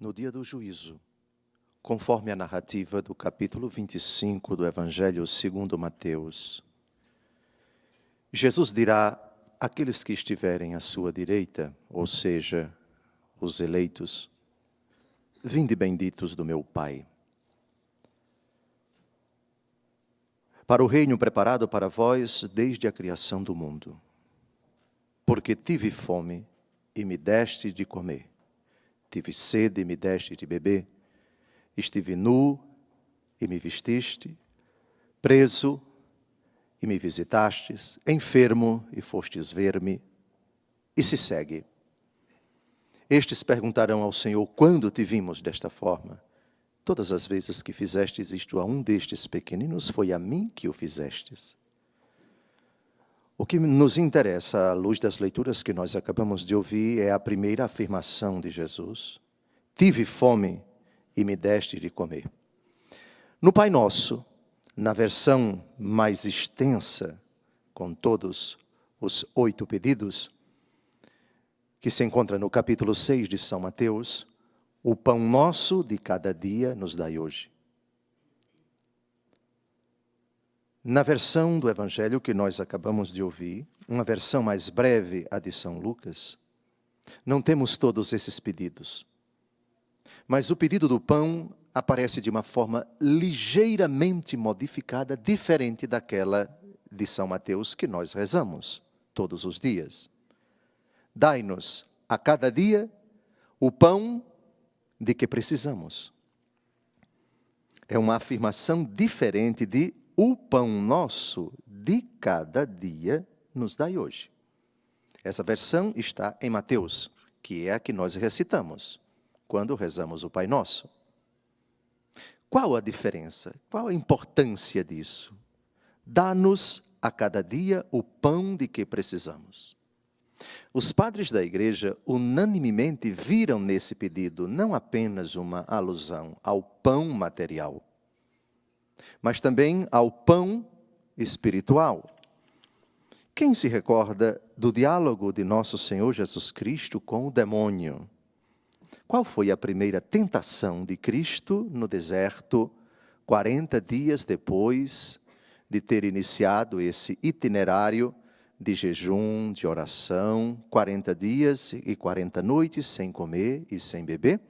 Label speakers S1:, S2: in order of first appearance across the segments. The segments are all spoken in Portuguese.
S1: no dia do juízo, conforme a narrativa do capítulo 25 do Evangelho segundo Mateus, Jesus dirá àqueles que estiverem à sua direita, ou seja, os eleitos: vinde benditos do meu Pai, para o reino preparado para vós desde a criação do mundo. Porque tive fome e me deste de comer, tive sede e me deste de beber, estive nu e me vestiste, preso e me visitastes, enfermo e fostes ver-me. E se segue. Estes perguntarão ao Senhor: quando te vimos desta forma? Todas as vezes que fizestes isto a um destes pequeninos, foi a mim que o fizestes. O que nos interessa, à luz das leituras que nós acabamos de ouvir, é a primeira afirmação de Jesus: tive fome e me deste de comer. No Pai Nosso, na versão mais extensa, com todos os 8 pedidos, que se encontra no capítulo 6 de São Mateus, o pão nosso de cada dia nos dai hoje. Na versão do Evangelho que nós acabamos de ouvir, uma versão mais breve, a de São Lucas, não temos todos esses pedidos. Mas o pedido do pão aparece de uma forma ligeiramente modificada, diferente daquela de São Mateus que nós rezamos todos os dias. Dai-nos a cada dia o pão de que precisamos. É uma afirmação diferente de o pão nosso de cada dia nos dai hoje. Essa versão está em Mateus, que é a que nós recitamos quando rezamos o Pai Nosso. Qual a diferença? Qual a importância disso? Dá-nos a cada dia o pão de que precisamos. Os padres da igreja unanimemente viram nesse pedido não apenas uma alusão ao pão material, mas também ao pão espiritual. Quem se recorda do diálogo de nosso Senhor Jesus Cristo com o demônio? Qual foi a primeira tentação de Cristo no deserto, 40 dias depois de ter iniciado esse itinerário de jejum, de oração, 40 dias e 40 noites sem comer e sem beber?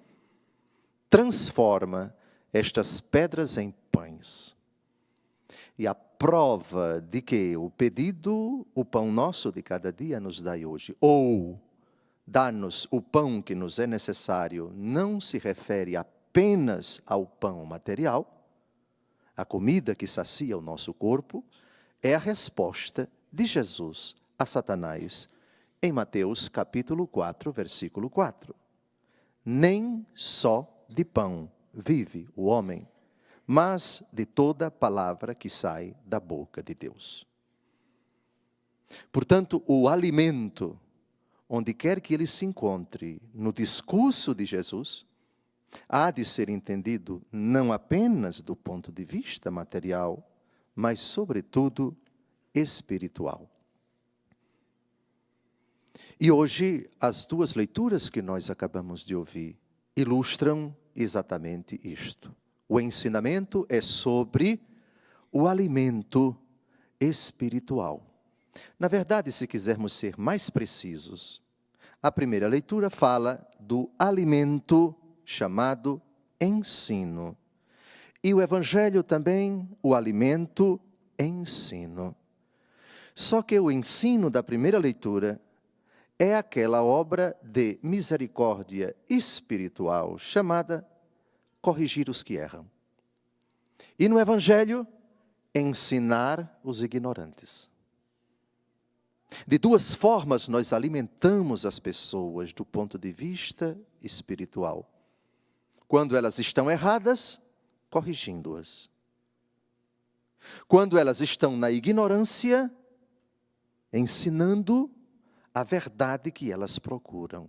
S1: Transforma estas pedras em pães. E a prova de que o pedido, o pão nosso de cada dia nos dai hoje, ou dá-nos o pão que nos é necessário, não se refere apenas ao pão material, a comida que sacia o nosso corpo, é a resposta de Jesus a Satanás em Mateus capítulo 4, versículo 4. Nem só de pão vive o homem, mas de toda palavra que sai da boca de Deus. Portanto, o alimento, onde quer que ele se encontre no discurso de Jesus, há de ser entendido não apenas do ponto de vista material, mas, sobretudo, espiritual. E hoje, as 2 leituras que nós acabamos de ouvir ilustram exatamente isto. O ensinamento é sobre o alimento espiritual. Na verdade, se quisermos ser mais precisos, a primeira leitura fala do alimento chamado ensino. E o Evangelho também, o alimento ensino. Só que o ensino da primeira leitura é aquela obra de misericórdia espiritual chamada corrigir os que erram. E no Evangelho, ensinar os ignorantes. De 2 formas nós alimentamos as pessoas do ponto de vista espiritual. Quando elas estão erradas, corrigindo-as. Quando elas estão na ignorância, ensinando a verdade que elas procuram.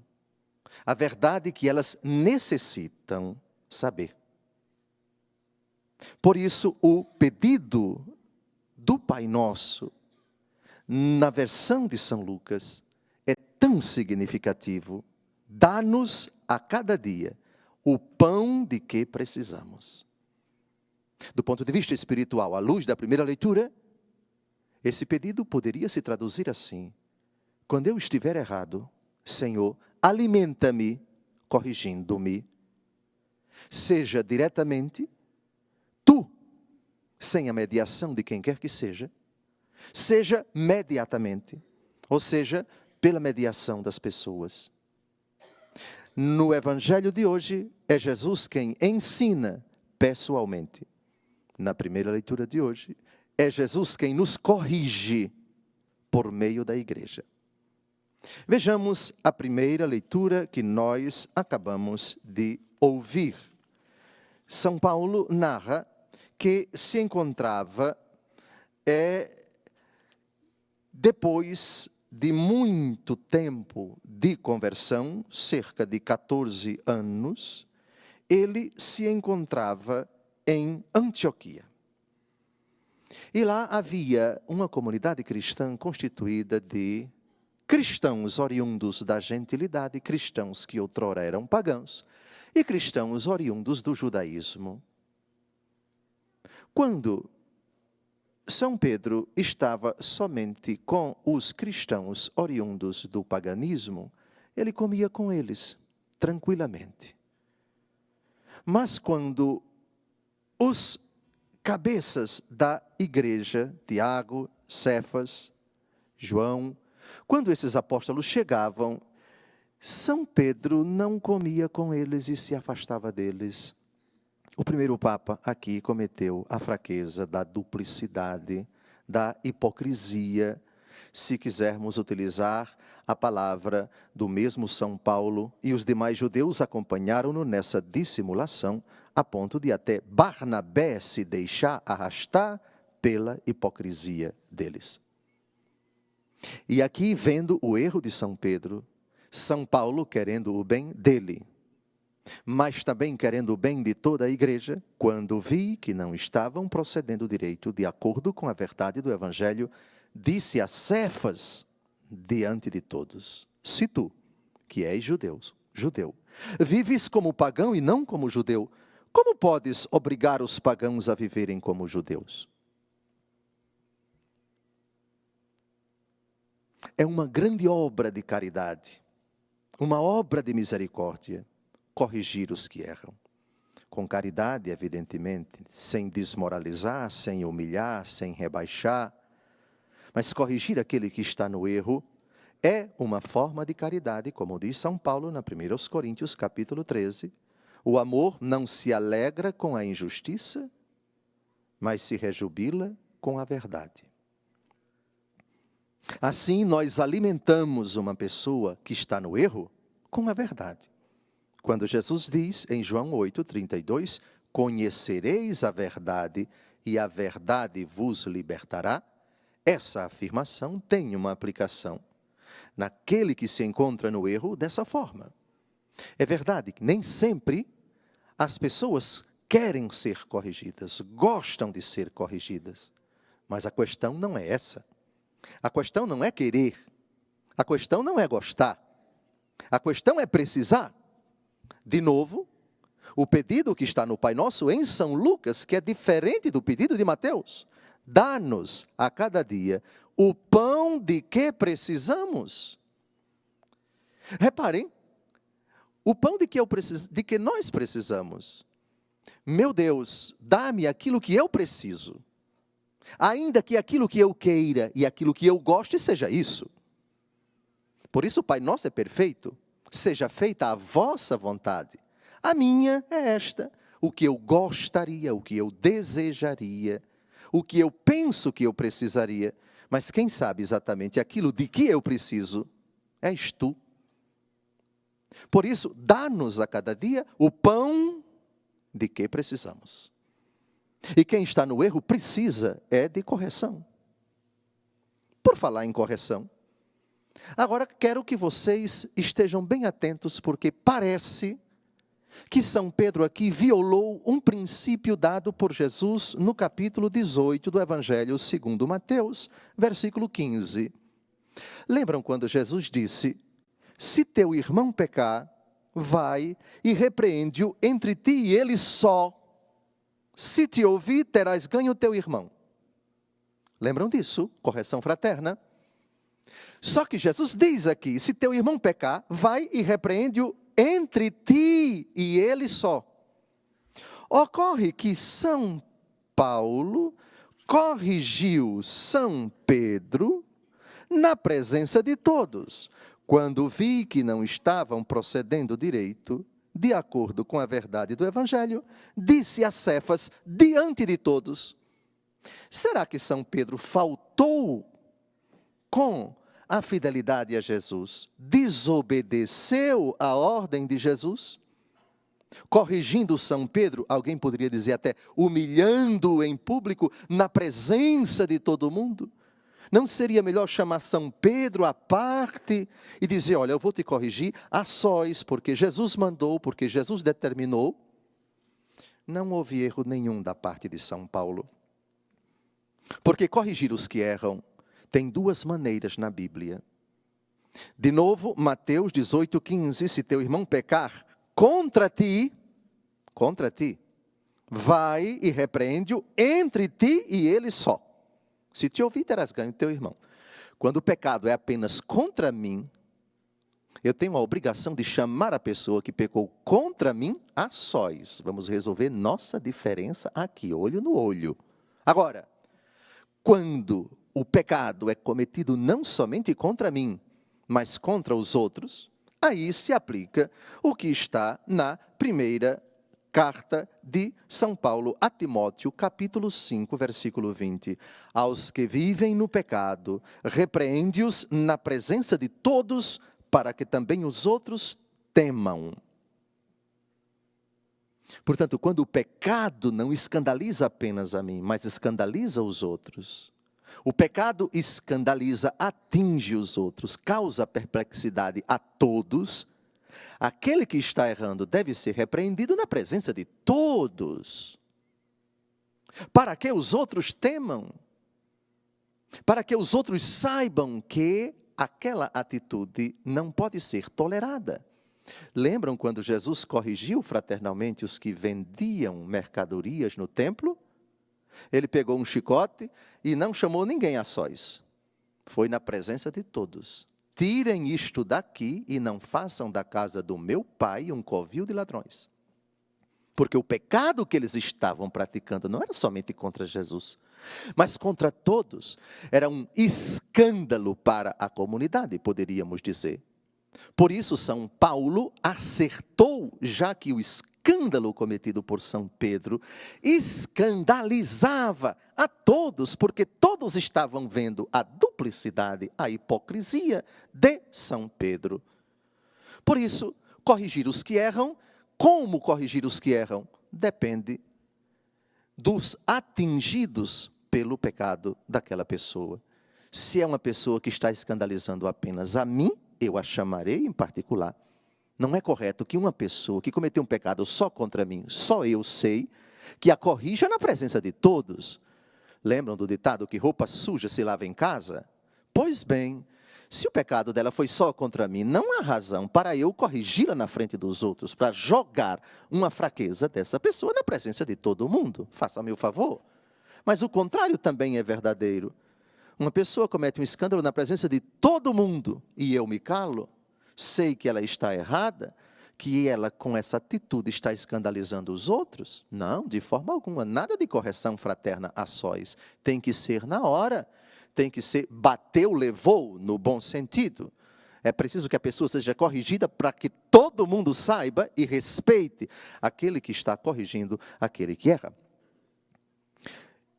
S1: A verdade que elas necessitam saber. Por isso, o pedido do Pai Nosso, na versão de São Lucas, é tão significativo. Dá-nos a cada dia o pão de que precisamos. Do ponto de vista espiritual, à luz da primeira leitura, esse pedido poderia se traduzir assim: quando eu estiver errado, Senhor, alimenta-me, corrigindo-me. Seja diretamente, tu, sem a mediação de quem quer que seja mediatamente, ou seja, pela mediação das pessoas. No Evangelho de hoje, é Jesus quem ensina pessoalmente. Na primeira leitura de hoje, é Jesus quem nos corrige por meio da igreja. Vejamos a primeira leitura que nós acabamos de ouvir. São Paulo narra que se encontrava depois de muito tempo de conversão, cerca de 14 anos, ele se encontrava em Antioquia. E lá havia uma comunidade cristã constituída de cristãos oriundos da gentilidade, cristãos que outrora eram pagãos, e cristãos oriundos do judaísmo. Quando São Pedro estava somente com os cristãos oriundos do paganismo, ele comia com eles, tranquilamente. Mas quando os cabeças da igreja, Tiago, Cefas, João, quando esses apóstolos chegavam, São Pedro não comia com eles e se afastava deles. O primeiro Papa aqui cometeu a fraqueza da duplicidade, da hipocrisia, se quisermos utilizar a palavra do mesmo São Paulo, e os demais judeus acompanharam-no nessa dissimulação, a ponto de até Barnabé se deixar arrastar pela hipocrisia deles. E aqui, vendo o erro de São Pedro, São Paulo querendo o bem dele, mas também querendo o bem de toda a igreja, quando vi que não estavam procedendo direito, de acordo com a verdade do Evangelho, disse a Cefas, diante de todos: se tu, que és judeu, vives como pagão e não como judeu, como podes obrigar os pagãos a viverem como judeus? É uma grande obra de caridade, uma obra de misericórdia, corrigir os que erram. Com caridade, evidentemente, sem desmoralizar, sem humilhar, sem rebaixar. Mas corrigir aquele que está no erro é uma forma de caridade, como diz São Paulo na 1 Coríntios, capítulo 13. O amor não se alegra com a injustiça, mas se rejubila com a verdade. Assim, nós alimentamos uma pessoa que está no erro com a verdade. Quando Jesus diz, em João 8:32, conhecereis a verdade e a verdade vos libertará, essa afirmação tem uma aplicação naquele que se encontra no erro dessa forma. É verdade que nem sempre as pessoas querem ser corrigidas, gostam de ser corrigidas, mas a questão não é essa. A questão não é querer, a questão não é gostar, a questão é precisar. De novo, o pedido que está no Pai Nosso em São Lucas, que é diferente do pedido de Mateus: dá-nos a cada dia o pão de que precisamos. Reparem, o pão de que nós precisamos. Meu Deus, dá-me aquilo que eu preciso, ainda que aquilo que eu queira e aquilo que eu goste seja isso. Por isso o Pai Nosso é perfeito. Seja feita a vossa vontade. A minha é esta: o que eu gostaria, o que eu desejaria, o que eu penso que eu precisaria. Mas quem sabe exatamente aquilo de que eu preciso és tu. Por isso, dá-nos a cada dia o pão de que precisamos. E quem está no erro precisa de correção. Por falar em correção, agora quero que vocês estejam bem atentos, porque parece que São Pedro aqui violou um princípio dado por Jesus no capítulo 18 do Evangelho segundo Mateus, versículo 15. Lembram quando Jesus disse: se teu irmão pecar, vai e repreende-o entre ti e ele só. Se te ouvir, terás ganho teu irmão. Lembram disso? Correção fraterna. Só que Jesus diz aqui, se teu irmão pecar, vai e repreende-o entre ti e ele só. Ocorre que São Paulo corrigiu São Pedro na presença de todos, quando vi que não estavam procedendo direito, de acordo com a verdade do Evangelho, disse a Cefas diante de todos. Será que São Pedro faltou com a fidelidade a Jesus? Desobedeceu a ordem de Jesus? Corrigindo São Pedro, alguém poderia dizer até humilhando-o em público, na presença de todo mundo? Não seria melhor chamar São Pedro à parte e dizer, olha, eu vou te corrigir a sós, porque Jesus mandou, porque Jesus determinou? Não houve erro nenhum da parte de São Paulo. Porque corrigir os que erram tem duas maneiras na Bíblia. De novo, Mateus 18:15, se teu irmão pecar contra ti, vai e repreende-o entre ti e ele só. Se te ouvir, terás ganho teu irmão. Quando o pecado é apenas contra mim, eu tenho a obrigação de chamar a pessoa que pecou contra mim a sós. Vamos resolver nossa diferença aqui, olho no olho. Agora, quando o pecado é cometido não somente contra mim, mas contra os outros, aí se aplica o que está na primeira carta de São Paulo a Timóteo, capítulo 5, versículo 20. Aos que vivem no pecado, repreende-os na presença de todos, para que também os outros temam. Portanto, quando o pecado não escandaliza apenas a mim, mas escandaliza os outros, o pecado escandaliza, atinge os outros, causa perplexidade a todos, aquele que está errando deve ser repreendido na presença de todos, para que os outros temam, para que os outros saibam que aquela atitude não pode ser tolerada. Lembram quando Jesus corrigiu fraternalmente os que vendiam mercadorias no templo? Ele pegou um chicote e não chamou ninguém a sós. Foi na presença de todos. Tirem isto daqui e não façam da casa do meu pai um covil de ladrões. Porque o pecado que eles estavam praticando não era somente contra Jesus, mas contra todos. Era um escândalo para a comunidade, poderíamos dizer. Por isso, São Paulo acertou, já que o escândalo cometido por São Pedro escandalizava a todos, porque todos estavam vendo a duplicidade, a hipocrisia de São Pedro. Por isso, corrigir os que erram, como corrigir os que erram? Depende dos atingidos pelo pecado daquela pessoa. Se é uma pessoa que está escandalizando apenas a mim, eu a chamarei em particular. Não é correto que uma pessoa que cometeu um pecado só contra mim, só eu sei, que a corrija na presença de todos. Lembram do ditado que roupa suja se lava em casa? Pois bem, se o pecado dela foi só contra mim, não há razão para eu corrigi-la na frente dos outros, para jogar uma fraqueza dessa pessoa na presença de todo mundo. Faça-me o favor. Mas o contrário também é verdadeiro. Uma pessoa comete um escândalo na presença de todo mundo e eu me calo, sei que ela está errada, que ela com essa atitude está escandalizando os outros? Não, de forma alguma, nada de correção fraterna a sós. Tem que ser na hora, tem que ser bateu, levou, no bom sentido. É preciso que a pessoa seja corrigida para que todo mundo saiba e respeite aquele que está corrigindo aquele que erra.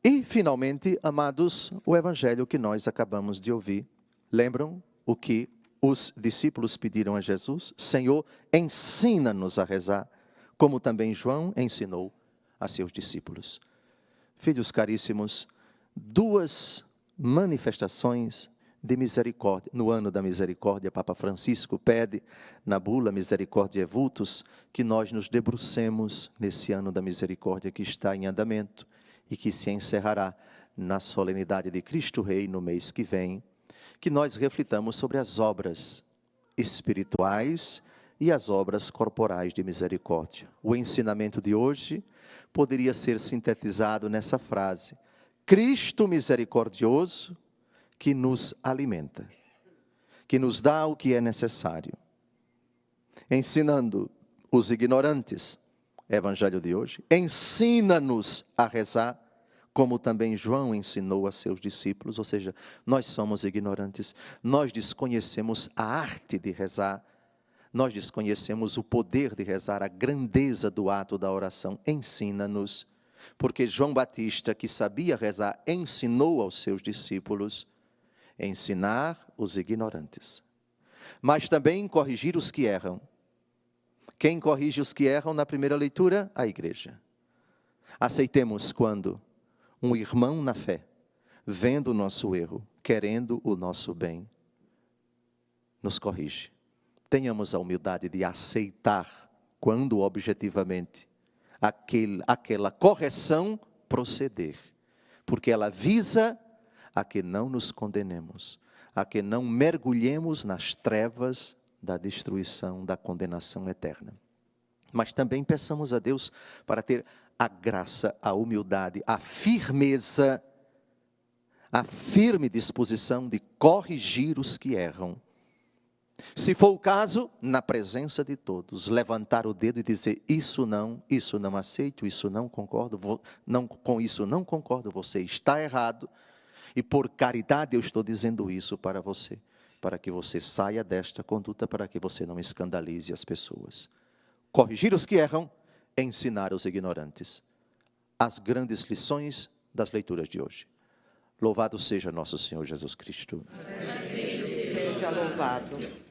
S1: E, finalmente, amados, o evangelho que nós acabamos de ouvir. Lembram o que os discípulos pediram a Jesus? Senhor, ensina-nos a rezar, como também João ensinou a seus discípulos. Filhos caríssimos, duas manifestações de misericórdia. No ano da misericórdia, Papa Francisco pede, na bula Misericordiae Vultus, que nós nos debrucemos nesse ano da misericórdia que está em andamento, e que se encerrará na solenidade de Cristo Rei no mês que vem, que nós reflitamos sobre as obras espirituais e as obras corporais de misericórdia. O ensinamento de hoje poderia ser sintetizado nessa frase: Cristo misericordioso que nos alimenta, que nos dá o que é necessário. Ensinando os ignorantes, Evangelho de hoje, ensina-nos a rezar, como também João ensinou a seus discípulos, ou seja, nós somos ignorantes, nós desconhecemos a arte de rezar, nós desconhecemos o poder de rezar, a grandeza do ato da oração. Ensina-nos, porque João Batista, que sabia rezar, ensinou aos seus discípulos, ensinar os ignorantes, mas também corrigir os que erram. Quem corrige os que erram na primeira leitura? A igreja. Aceitemos quando um irmão na fé, vendo o nosso erro, querendo o nosso bem, nos corrige. Tenhamos a humildade de aceitar quando objetivamente aquela correção proceder, porque ela visa a que não nos condenemos, a que não mergulhemos nas trevas da destruição, da condenação eterna. Mas também peçamos a Deus para ter a graça, a humildade, a firmeza, a firme disposição de corrigir os que erram. Se for o caso, na presença de todos, levantar o dedo e dizer: isso não aceito, isso não concordo, com isso não concordo, você está errado, e por caridade eu estou dizendo isso para você, para que você saia desta conduta, para que você não escandalize as pessoas. Corrigir os que erram, ensinar os ignorantes. As grandes lições das leituras de hoje. Louvado seja nosso Senhor Jesus Cristo.
S2: Seja louvado.